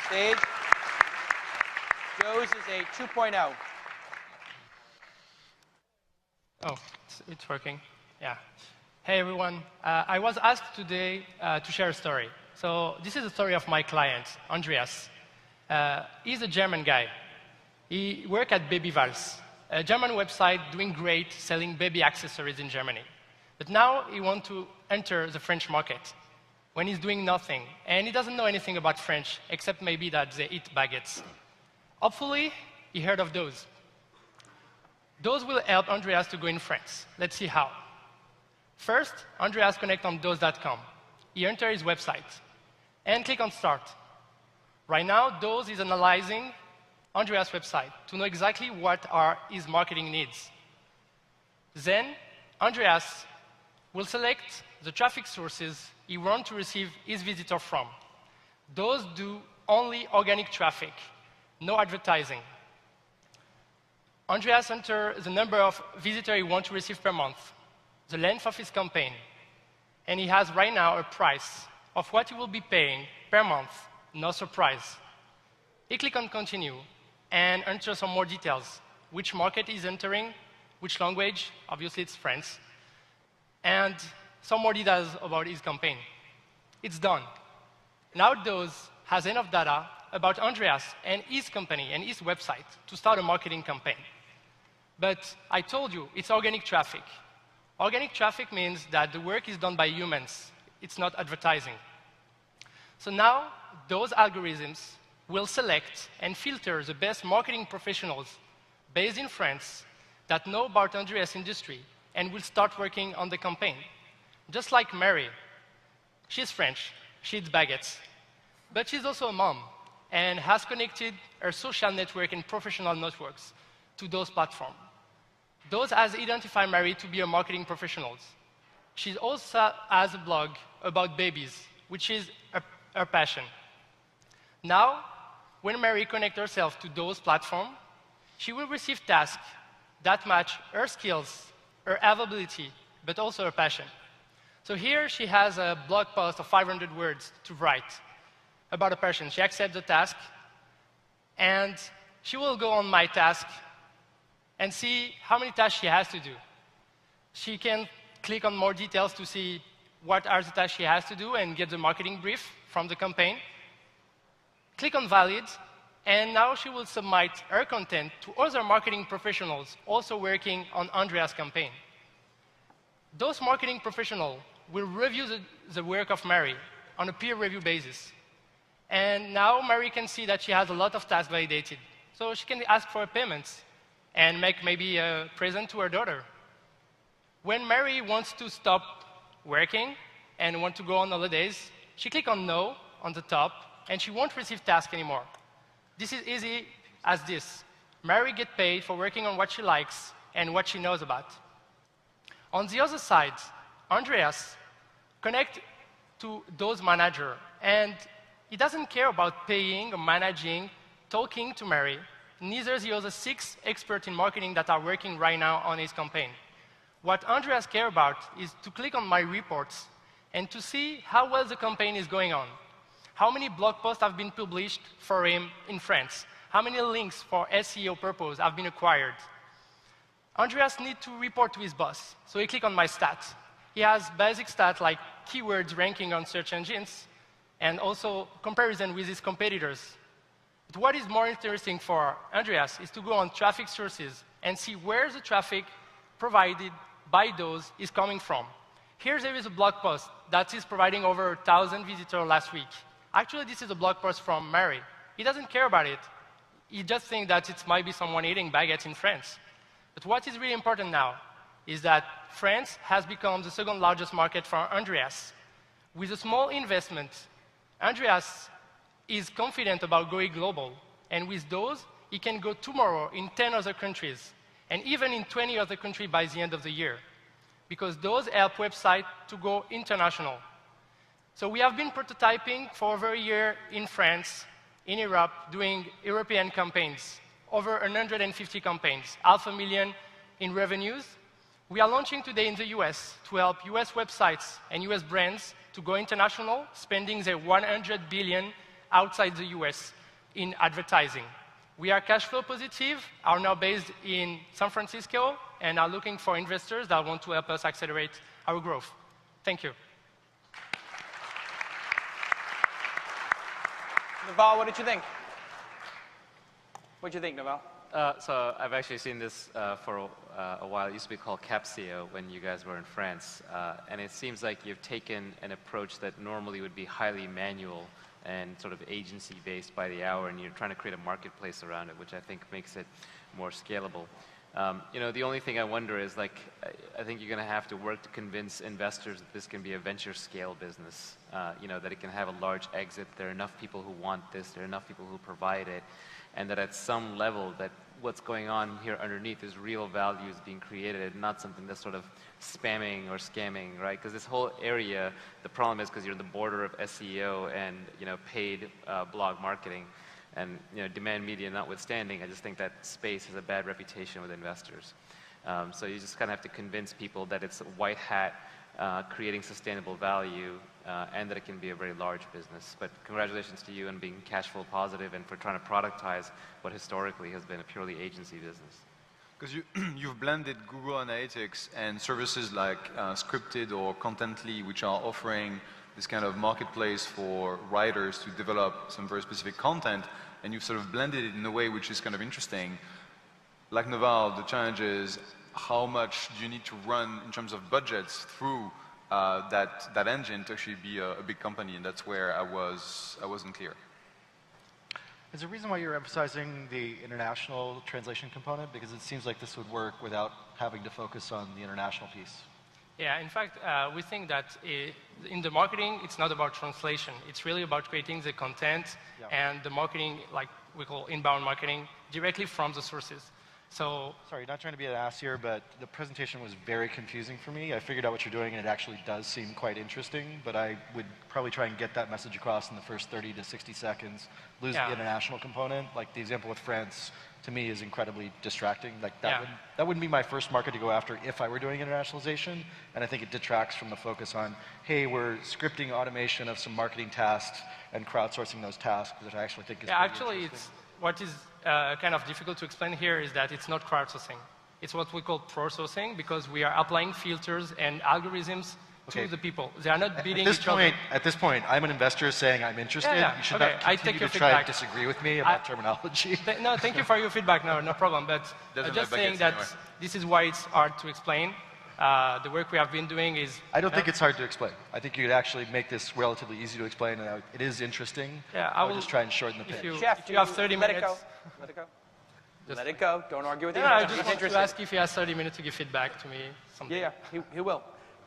stage. DOZ is a 2.0. Oh, it's working. Yeah. Hey, everyone. I was asked today to share a story. So this is a story of my client, Andreas. He's a German guy. He works at Babywals, a German website doing great, selling baby accessories in Germany. But now he wants to enter the French market when he's doing nothing. And he doesn't know anything about French, except maybe that they eat baguettes. Hopefully, he heard of DOZ. DOZ will help Andreas to go in France. Let's see how. First, Andreas connect on DOZ.com. He enters his website and click on Start. Right now, DOZ is analyzing Andreas' website to know exactly what are his marketing needs. Then, Andreas will select the traffic sources he wants to receive his visitor from. Those do only organic traffic, no advertising. Andreas enters the number of visitors he wants to receive per month, the length of his campaign, and he has right now a price of what he will be paying per month, no surprise. He clicks on Continue and enters some more details, which market he's entering, which language, obviously it's French, and some more details about his campaign. It's done. Now DOZ has enough data about Andreas and his company and his website to start a marketing campaign. But I told you, it's organic traffic. Organic traffic means that the work is done by humans. It's not advertising. So now, those algorithms will select and filter the best marketing professionals based in France that know about Andreas' industry and will start working on the campaign. Just like Mary. She's French. She eats baguettes. But she's also a mom and has connected her social network and professional networks to those platforms. DOZ has identified Mary to be a marketing professional. She also has a blog about babies, which is her passion. Now, when Mary connects herself to those platforms, she will receive tasks that match her skills, her availability, but also her passion. So here she has a blog post of 500 words to write about a person. She accepts the task, and she will go on My Task and see how many tasks she has to do. She can click on more details to see what are the tasks she has to do and get the marketing brief from the campaign. Click on Valid, and now she will submit her content to other marketing professionals also working on Andreas' campaign. Those marketing professionals will review the work of Mary on a peer review basis. And now Mary can see that she has a lot of tasks validated. So she can ask for payments and make maybe a present to her daughter. When Mary wants to stop working and want to go on holidays, she clicks on No on the top, and she won't receive tasks anymore. This is easy as this. Mary gets paid for working on what she likes and what she knows about. On the other side, Andreas connects to those managers, and he doesn't care about paying or managing, talking to Mary. Neither the other 6 experts in marketing that are working right now on his campaign. What Andreas cares about is to click on My Reports and to see how well the campaign is going on. How many blog posts have been published for him in France? How many links for SEO purpose have been acquired? Andreas needs to report to his boss, so he clicks on My Stats. He has basic stats like keywords ranking on search engines and also comparison with his competitors. But what is more interesting for Andreas is to go on traffic sources and see where the traffic provided by those is coming from. Here there is a blog post that is providing over 1,000 visitors last week. Actually, this is a blog post from Mary. He doesn't care about it. He just thinks that it might be someone eating baguettes in France. But what is really important now is that France has become the second largest market for Andreas. With a small investment, Andreas is confident about going global. And with those, he can go tomorrow in 10 other countries, and even in 20 other countries by the end of the year, because those help websites to go international. So we have been prototyping for over a year in France, in Europe, doing European campaigns, over 150 campaigns, $500,000 in revenues. We are launching today in the US to help US websites and US brands to go international, spending their $100 billion outside the US in advertising. We are cash flow positive, are now based in San Francisco, and are looking for investors that want to help us accelerate our growth. Thank you. Naval, what did you think? What did you think, Naval? So I've actually seen this for a while. It used to be called Capsio when you guys were in France. And it seems like you've taken an approach that normally would be highly manual and sort of agency-based by the hour, and you're trying to create a marketplace around it, which I think makes it more scalable. You know, the only thing I wonder is, like, I think you're going to have to work to convince investors that this can be a venture scale business, you know, that it can have a large exit. There are enough people who want this. There are enough people who provide it. And that at some level that what's going on here underneath is real values being created, not something that's sort of spamming or scamming, right? Because this whole area, the problem is because you're the border of SEO and, you know, paid blog marketing. And, you know, demand media notwithstanding, I just think that space has a bad reputation with investors. So you just kind of have to convince people that it's a white hat, creating sustainable value, and that it can be a very large business. But congratulations to you on being cash flow positive and for trying to productize what historically has been a purely agency business. Because you've blended Google Analytics and services like Scripted or Contently, which are offering this kind of marketplace for writers to develop some very specific content, and you've sort of blended it in a way which is kind of interesting. Like Naval, the challenge is how much do you need to run in terms of budgets through that engine to actually be a big company, and that's where I wasn't clear. Is there a reason why you're emphasizing the international translation component? Because it seems like this would work without having to focus on the international piece. Yeah, in fact, we think that in the marketing, it's not about translation. It's really about creating the content and the marketing, like we call inbound marketing, directly from the sources. So, sorry, not trying to be an ass here, but the presentation was very confusing for me. I figured out what you're doing, and it actually does seem quite interesting, but I would probably try and get that message across in the first 30 to 60 seconds, lose the international component. Like the example with France, to me, is incredibly distracting. Like that wouldn't be my first market to go after if I were doing internationalization, and I think it detracts from the focus on, hey, we're scripting automation of some marketing tasks and crowdsourcing those tasks, which I actually think is actually, it's what is kind of difficult to explain here is that it's not crowdsourcing. It's what we call pro-sourcing, because we are applying filters and algorithms to the people. They are not beating each other. At this point, I'm an investor saying I'm interested. You should not continue to try and disagree with me about terminology. No, thank you for your feedback. No problem. But just saying that this is why it's hard to explain. The work we have been doing is... I don't think it's hard to explain. I think you could actually make this relatively easy to explain, and it is interesting. Yeah, I will just try and shorten the pitch. Jeff, if you have 30 minutes... Let it go. Let it go. Let it go. Don't argue with him. I just want to ask if he has 30 minutes to give feedback to me. Yeah, he will.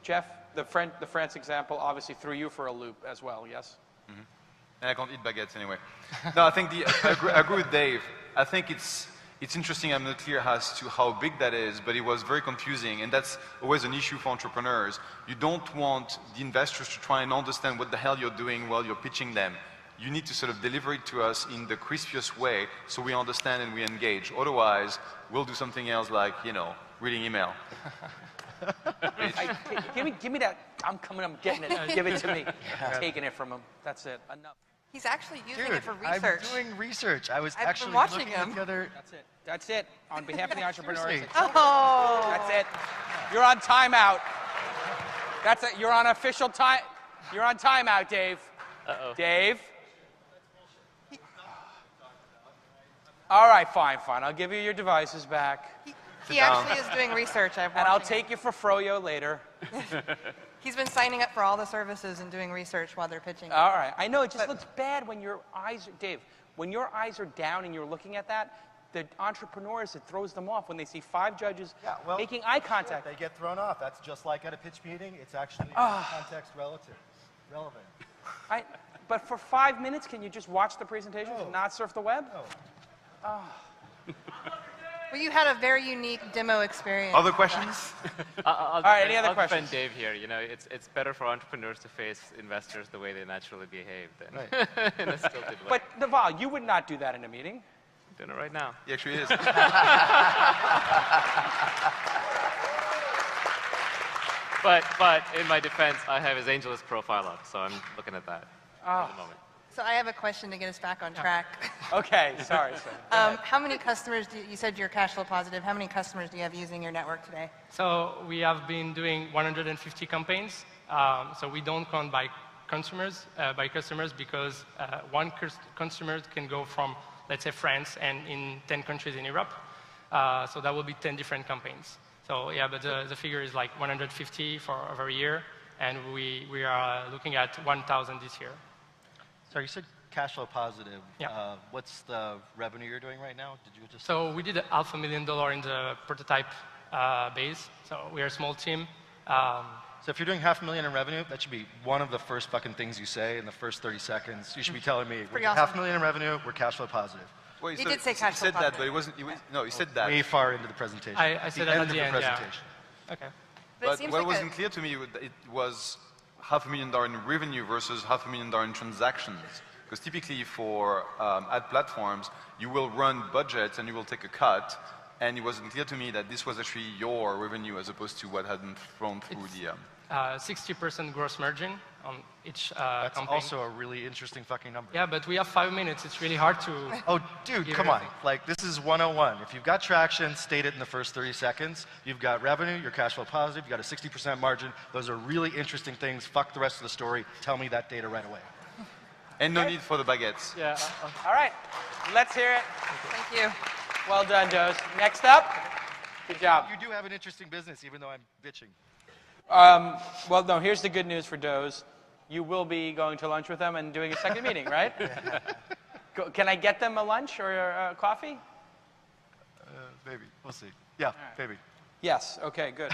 Jeff, the France example obviously threw you for a loop as well, yes? Mm-hmm. And I can't eat baguettes anyway. No, I think I agree with Dave. I think it's interesting. I'm not clear as to how big that is, but it was very confusing, and that's always an issue for entrepreneurs. You don't want the investors to try and understand what the hell you're doing while you're pitching them. You need to sort of deliver it to us in the crispiest way so we understand and we engage. Otherwise, we'll do something else like, you know, reading email. Give me that. I'm getting it. Give it to me. I'm taking it from him. That's it. Enough. He's actually using it for research. I'm doing research. I was actually been watching looking him. at the other... That's it. On behalf of the entrepreneurs. Oh. That's it. You're on timeout. That's it. You're on official time. You're on timeout, Dave. Uh-oh. Dave. All right, fine. I'll give you your devices back. He actually is doing research. And I'll take you for Froyo later. He's been signing up for all the services and doing research while they're pitching. All right. I know it just looks bad when your eyes, Dave, when your eyes are down and you're looking at that, the entrepreneurs, it throws them off when they see 5 judges making eye contact. They get thrown off. That's just like at a pitch meeting. It's actually context relevant. But for 5 minutes, can you just watch the presentations and not surf the web? No. Well, you had a very unique demo experience. Other questions? All right, any other questions? I'll defend Dave here. You know, it's better for entrepreneurs to face investors the way they naturally behave than in a stilted way. But Naval, you would not do that in a meeting. I'm doing it right now. He actually is. But in my defense, I have his AngelList profile up, so I'm looking at that at the moment. So I have a question to get us back on track. Okay, sorry. How many customers you said you're cash flow positive. How many customers do you have using your network today? So we have been doing 150 campaigns. So we don't count by customers because one consumer can go from, let's say, France and in 10 countries in Europe. So that will be 10 different campaigns. So yeah, but the figure is like 150 for over a year, and we are looking at 1,000 this year. Sorry, you said cash flow positive. Yeah. What's the revenue you're doing right now? Did you just? So we did $500,000 in the prototype base. So we are a small team. So if you're doing $500,000 in revenue, that should be one of the first fucking things you say in the first 30 seconds. You should be telling me, we're awesome. $500,000 in revenue, we're cash flow positive. Well, He did say cash He flow said that, positive. but it wasn't. No, he said that. Way far into the presentation. I said that at the end, of the yeah. presentation. Okay. But it But seems what like wasn't clear to me, it was $500,000 in revenue versus $500,000 in transactions. Because typically for ad platforms, you will run budgets and you will take a cut. And it wasn't clear to me that this was actually your revenue as opposed to what had been thrown through the. 60% gross margin on each That's campaign. also a really interesting fucking number. Yeah, but we have 5 minutes. It's really hard to. Oh, dude, come on. Like, this is 101. If you've got traction, state it in the first 30 seconds. You've got revenue, you're cash flow positive, you've got a 60% margin. Those are really interesting things. Fuck the rest of the story. Tell me that data right away. And no need for the baguettes. Yeah. All right, let's hear it. Thank you. Well done, DOZ. Next up, good job. You do have an interesting business, even though I'm bitching. Well, no, here's the good news for DOZ. You will be going to lunch with them and doing a second meeting, right? Can I get them a lunch or a coffee? Maybe. We'll see. Yeah, maybe. Yes, okay, good.